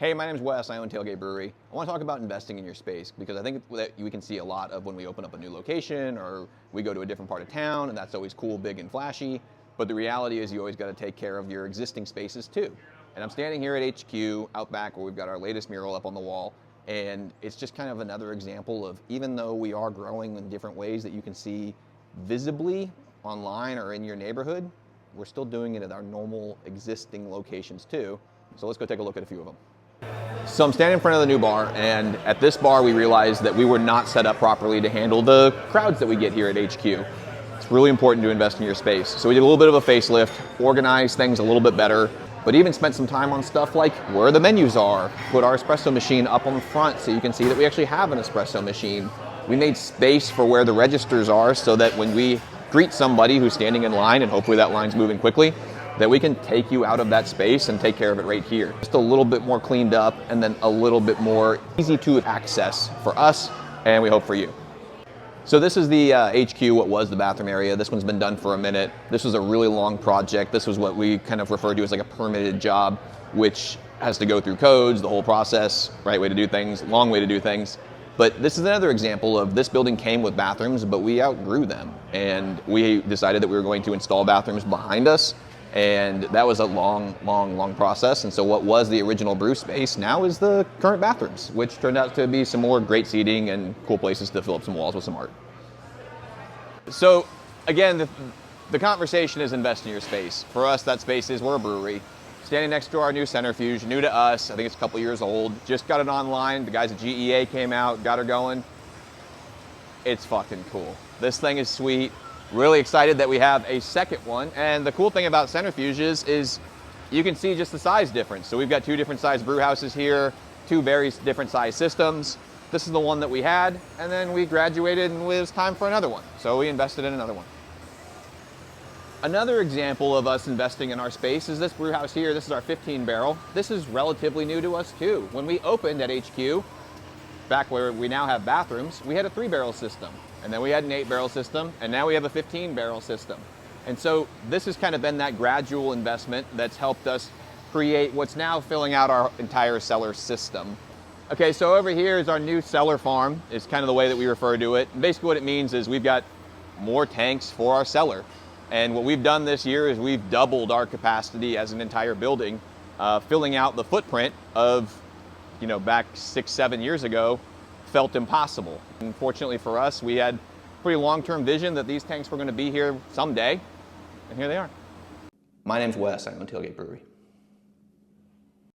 Hey, my name's Wes, I own Tailgate Brewery. I want to talk about investing in your space because I think that we can see a lot of when we open up a new location or we go to a different part of town, and that's always cool, big, and flashy. But the reality is you always got to take care of your existing spaces too. And I'm standing here at HQ out back where we've got our latest mural up on the wall, and it's just kind of another example of, even though we are growing in different ways that you can see visibly online or in your neighborhood, we're still doing it at our normal existing locations too. So let's go take a look at a few of them. So I'm standing in front of the new bar, and at this bar we realized that we were not set up properly to handle the crowds that we get here at HQ. It's really important to invest in your space. So we did a little bit of a facelift, organized things a little bit better, but even spent some time on stuff like where the menus are, put our espresso machine up on the front so you can see that we actually have an espresso machine. We made space for where the registers are so that when we greet somebody who's standing in line, and hopefully that line's moving quickly, that we can take you out of that space and take care of it right here. Just a little bit more cleaned up and then a little bit more easy to access for us, and we hope for you. So this is the HQ, what was the bathroom area. This one's been done for a minute. This was a really long project. This was what we kind of referred to as like a permitted job, which has to go through codes, the whole process, right way to do things, long way to do things. But this is another example of this building came with bathrooms, but we outgrew them. And we decided that we were going to install bathrooms behind us. And that was a long process. And so what was the original brew space now is the current bathrooms, which turned out to be some more great seating and cool places to fill up some walls with some art. So again, the conversation is invest in your space. For us, that space is we're a brewery. Standing next to our new centrifuge, new to us, I think it's a couple years old. Just got it online. The guys at GEA came out, got her going. It's fucking cool. This thing is sweet. Really excited that we have a second one. And the cool thing about centrifuges is you can see just the size difference. So we've got two different size brew houses here, two very different size systems. This is the one that we had, and then we graduated and it was time for another one. So we invested in another one. Another example of us investing in our space is this brew house here. This is our 15 barrel. This is relatively new to us too. When we opened at HQ, back where we now have bathrooms, we had a 3-barrel system. And then we had an 8-barrel system, and now we have a 15-barrel system. And so this has kind of been that gradual investment that's helped us create what's now filling out our entire cellar system. Okay, so over here is our new cellar farm, is kind of the way that we refer to it. And basically what it means is we've got more tanks for our cellar. And what we've done this year is we've doubled our capacity as an entire building, filling out the footprint of, back 6-7 years ago, felt impossible. Unfortunately for us, we had pretty long-term vision that these tanks were going to be here someday, and here they are. My name's Wes, I own Tailgate Brewery.